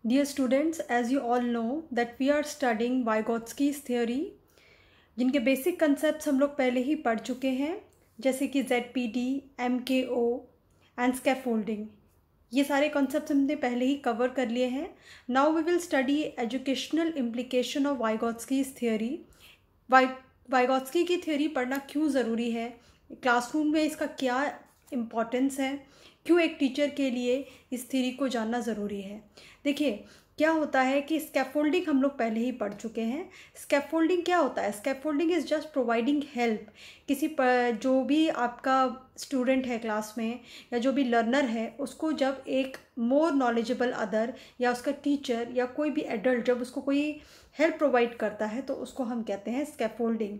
Dear students, as you all know that we are studying Vygotsky's theory, जिनके basic concepts हम लोग पहले ही पढ़ चुके हैं, जैसे कि ZPD, MKO एंड स्कैफोल्डिंग। ये सारे कॉन्सेप्ट्स हमने पहले ही कवर कर लिए हैं। Now we will study educational implication of Vygotsky's theory. Vygotsky की थ्योरी पढ़ना क्यों ज़रूरी है, क्लासरूम में इसका क्या इम्पोर्टेंस है, क्यों एक टीचर के लिए इस थ्योरी को जानना ज़रूरी है। देखिए क्या होता है कि स्कैफोल्डिंग हम लोग पहले ही पढ़ चुके हैं। स्कैफोल्डिंग क्या होता है? Scaffolding is just providing help किसी पर, जो भी आपका स्टूडेंट है क्लास में या जो भी लर्नर है, उसको जब एक मोर नॉलेजेबल अदर या उसका टीचर या कोई भी एडल्ट जब उसको कोई हेल्प प्रोवाइड करता है तो उसको हम कहते हैं स्कैफोल्डिंग।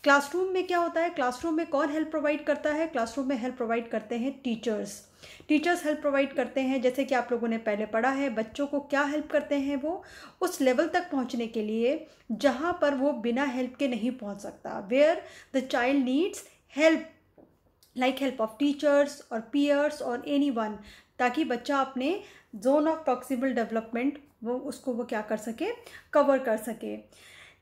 क्लासरूम में क्या होता है? क्लासरूम में कौन हेल्प प्रोवाइड करता है? क्लासरूम में हेल्प प्रोवाइड करते हैं टीचर्स। टीचर्स हेल्प प्रोवाइड करते हैं, जैसे कि आप लोगों ने पहले पढ़ा है। बच्चों को क्या हेल्प करते हैं? वो उस लेवल तक पहुंचने के लिए जहां पर वो बिना हेल्प के नहीं पहुंच सकता। Where the child needs help, like help of teachers और पीयर्स और एनीवन, ताकि बच्चा अपने जोन ऑफ प्रॉक्सिमल डेवलपमेंट वो क्या कर सके, कवर कर सके।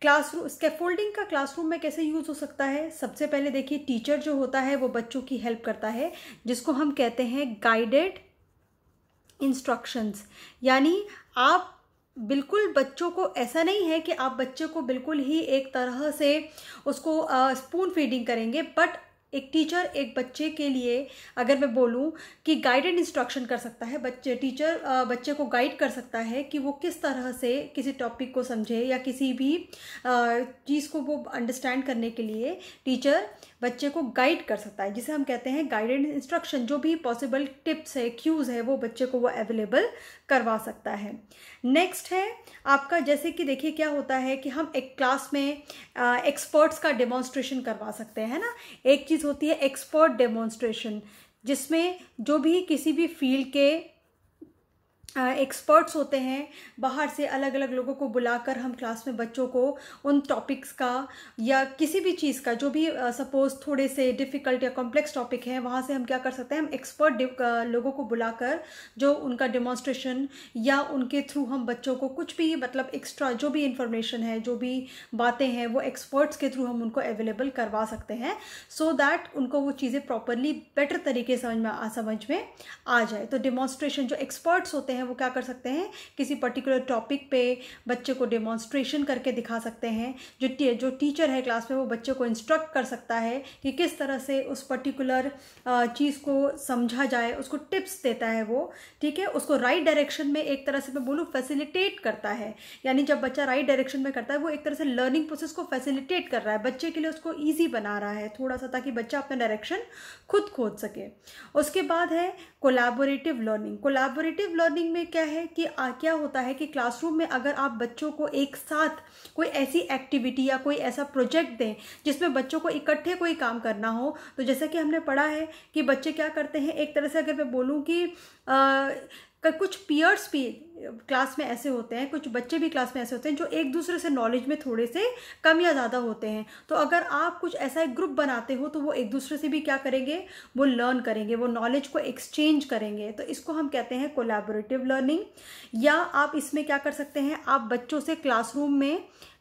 क्लासरूम स्कैफोल्डिंग का क्लासरूम में कैसे यूज़ हो सकता है? सबसे पहले देखिए, टीचर जो होता है वो बच्चों की हेल्प करता है, जिसको हम कहते हैं गाइडेड इंस्ट्रक्शंस। यानी आप बिल्कुल बच्चों को, ऐसा नहीं है कि आप बच्चे को बिल्कुल ही एक तरह से उसको स्पून फीडिंग करेंगे, बट एक टीचर एक बच्चे के लिए अगर मैं बोलूं कि गाइडेड इंस्ट्रक्शन कर सकता है, बच्चे को गाइड कर सकता है कि वो किस तरह से किसी टॉपिक को समझे या किसी भी चीज़ को वो अंडरस्टैंड करने के लिए टीचर बच्चे को गाइड कर सकता है, जिसे हम कहते हैं गाइडेड इंस्ट्रक्शन। जो भी पॉसिबल टिप्स है, क्यूज़ है, वो बच्चे को वो अवेलेबल करवा सकता है। नेक्स्ट है आपका, जैसे कि देखिए क्या होता है कि हम एक क्लास में एक्सपर्ट्स का डेमोन्स्ट्रेशन करवा सकते हैं ना। एक चीज़ होती है एक्सपर्ट डेमोन्स्ट्रेशन, जिसमें जो भी किसी भी फील्ड के एक्सपर्ट्स होते हैं, बाहर से अलग अलग लोगों को बुलाकर हम क्लास में बच्चों को उन टॉपिक्स का या किसी भी चीज़ का, जो भी सपोज थोड़े से डिफ़िकल्ट या कॉम्प्लेक्स टॉपिक है, वहाँ से हम क्या कर सकते हैं, हम एक्सपर्ट लोगों को बुलाकर जो उनका डेमोन्स्ट्रेशन या उनके थ्रू हम बच्चों को कुछ भी मतलब एक्स्ट्रा जो भी इंफॉर्मेशन है, जो भी बातें हैं, वो एक्सपर्ट्स के थ्रू हम उनको अवेलेबल करवा सकते हैं, सो दैट उनको वो चीज़ें प्रॉपरली बेटर तरीके से समझ में आ जाए। तो डेमोन्स्ट्रेशन, जो एक्सपर्ट्स होते हैं वो क्या कर सकते हैं, किसी पर्टिकुलर टॉपिक पे बच्चे को डेमोन्स्ट्रेशन करके दिखा सकते हैं। जो टीचर है क्लास में, वो बच्चे को इंस्ट्रक्ट कर सकता है कि किस तरह से उस पर्टिकुलर चीज़ को समझा जाए, उसको टिप्स देता है वो, ठीक है, उसको राइट डायरेक्शन में एक तरह से मैं बोलूँ फैसिलिटेट करता है। यानी जब बच्चा राइट डायरेक्शन में करता है, वो एक तरह से लर्निंग प्रोसेस को फैसिलिटेट कर रहा है, बच्चे के लिए उसको ईजी बना रहा है थोड़ा सा, ताकि बच्चा अपना डायरेक्शन खुद खोज सके। उसके बाद है कोलैबोरेटिव लर्निंग। कोलैबोरेटिव लर्निंग में क्या है कि क्या होता है कि क्लासरूम में अगर आप बच्चों को एक साथ कोई ऐसी एक्टिविटी या कोई ऐसा प्रोजेक्ट दें जिसमें बच्चों को इकट्ठे कोई काम करना हो, तो जैसा कि हमने पढ़ा है कि बच्चे क्या करते हैं, एक तरह से अगर मैं बोलूँ कि कुछ पीयर्स भी क्लास में ऐसे होते हैं, कुछ बच्चे भी क्लास में ऐसे होते हैं जो एक दूसरे से नॉलेज में थोड़े से कम या ज़्यादा होते हैं। तो अगर आप कुछ ऐसा एक ग्रुप बनाते हो, तो वो एक दूसरे से भी क्या करेंगे, वो लर्न करेंगे, वो नॉलेज को एक्सचेंज करेंगे। तो इसको हम कहते हैं कोलैबोरेटिव लर्निंग। या आप इसमें क्या कर सकते हैं, आप बच्चों से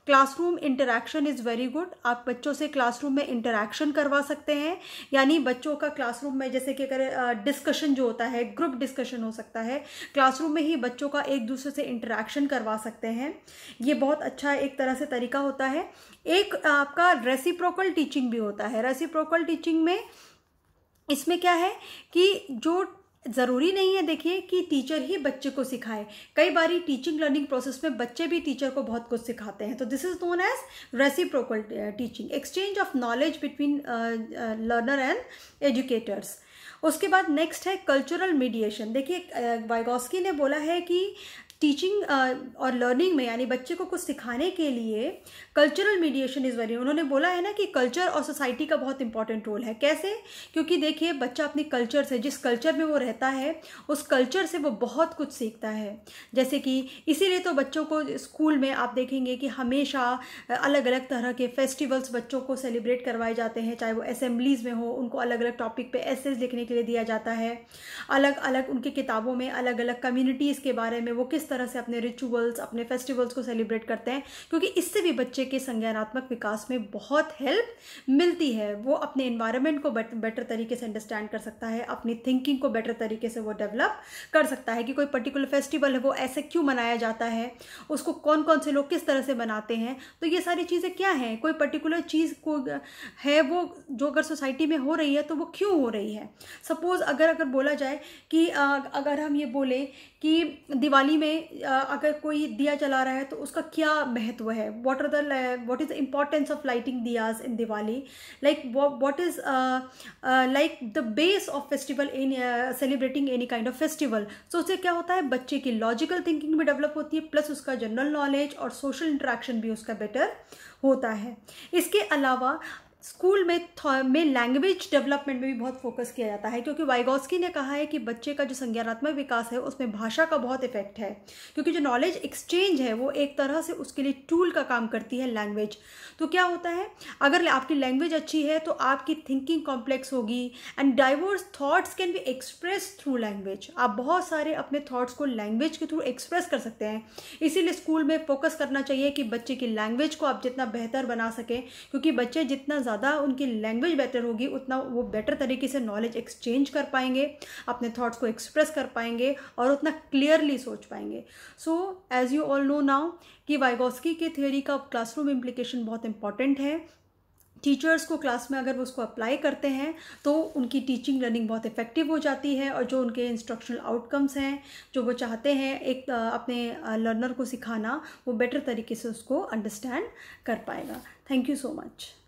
classroom interaction is very good. आप बच्चों से क्लासरूम में इंटरैक्शन करवा सकते हैं, यानी बच्चों का क्लासरूम में जैसे कि अगर डिस्कशन जो होता है, ग्रुप डिस्कशन हो सकता है, क्लासरूम में ही बच्चों का एक दूसरे से इंटरैक्शन करवा सकते हैं। ये बहुत अच्छा एक तरह से तरीका होता है। एक आपका रेसिप्रोकल टीचिंग भी होता है। रेसिप्रोकल टीचिंग में इसमें क्या है कि जो ज़रूरी नहीं है, देखिए, कि टीचर ही बच्चे को सिखाए। कई बारी टीचिंग लर्निंग प्रोसेस में बच्चे भी टीचर को बहुत कुछ सिखाते हैं। तो this is known as reciprocal teaching, exchange of knowledge between learner and educators. उसके बाद नेक्स्ट है कल्चरल मीडिएशन। देखिए वाइगोत्स्की ने बोला है कि टीचिंग और लर्निंग में, यानी बच्चे को कुछ सिखाने के लिए कल्चरल मीडिएशन इज़ वेरी, उन्होंने बोला है ना कि कल्चर और सोसाइटी का बहुत इंपॉर्टेंट रोल है। कैसे? क्योंकि देखिए बच्चा अपनी कल्चर से, जिस कल्चर में वो रहता है, उस कल्चर से वो बहुत कुछ सीखता है। जैसे कि इसीलिए तो बच्चों को स्कूल में आप देखेंगे कि हमेशा अलग अलग तरह के फेस्टिवल्स बच्चों को सेलिब्रेट करवाए जाते हैं, चाहे वो असेंबलीज़ में हो, उनको अलग अलग टॉपिक पे एसेज लिखने के लिए दिया जाता है। अलग अलग उनकी किताबों में अलग अलग कम्युनिटीज़ के बारे में वो किस तरह से अपने रिचुअल्स, अपने फेस्टिवल्स को सेलिब्रेट करते हैं, क्योंकि इससे भी बच्चे के संज्ञानात्मक विकास में बहुत हेल्प मिलती है। वो अपने एनवायरनमेंट को बेटर तरीके से अंडरस्टैंड कर सकता है, अपनी थिंकिंग को बेटर तरीके से वो डेवलप कर सकता है कि कोई पर्टिकुलर फेस्टिवल है वो ऐसे क्यों मनाया जाता है, उसको कौन कौन से लोग किस तरह से मनाते हैं। तो ये सारी चीज़ें क्या हैं, कोई पर्टिकुलर चीज़ को है वो जो अगर सोसाइटी में हो रही है तो वो क्यों हो रही है। सपोज़ अगर बोला जाए कि अगर हम ये बोलें कि दिवाली में अगर कोई दिया जला रहा है तो उसका क्या महत्व है, what is the importance of lighting diyas in Diwali, like what is like the base of festival in celebrating any kind of festival. So उससे क्या होता है, बच्चे की लॉजिकल थिंकिंग भी डेवलप होती है, प्लस उसका जनरल नॉलेज और सोशल इंटरेक्शन भी उसका बेटर होता है। इसके अलावा स्कूल में लैंग्वेज डेवलपमेंट में भी बहुत फोकस किया जाता है, क्योंकि वाइगोस्की ने कहा है कि बच्चे का जो संज्ञानात्मक विकास है उसमें भाषा का बहुत इफेक्ट है, क्योंकि जो नॉलेज एक्सचेंज है वो एक तरह से उसके लिए टूल का काम करती है लैंग्वेज। तो क्या होता है, अगर आपकी लैंग्वेज अच्छी है तो आपकी थिंकिंग कॉम्प्लेक्स होगी and diverse thoughts can be express through language. आप बहुत सारे अपने थॉट्स को लैंग्वेज के थ्रू एक्सप्रेस कर सकते हैं। इसीलिए स्कूल में फोकस करना चाहिए कि बच्चे की लैंग्वेज को आप जितना बेहतर बना सकें, क्योंकि बच्चे जितना ज़्यादा उनकी लैंग्वेज बेटर होगी उतना वो बेटर तरीके से नॉलेज एक्सचेंज कर पाएंगे, अपने थॉट्स को एक्सप्रेस कर पाएंगे और उतना क्लियरली सोच पाएंगे। So as you all know now कि वाइगोस्की के थ्योरी का क्लासरूम इम्प्लीकेशन बहुत इंपॉर्टेंट है। टीचर्स को क्लास में अगर वो उसको अप्लाई करते हैं तो उनकी टीचिंग लर्निंग बहुत इफेक्टिव हो जाती है, और जो उनके इंस्ट्रक्शनल आउटकम्स हैं जो वो चाहते हैं एक अपने लर्नर को सिखाना, वो बेटर तरीके से उसको अंडरस्टैंड कर पाएगा। Thank you so much.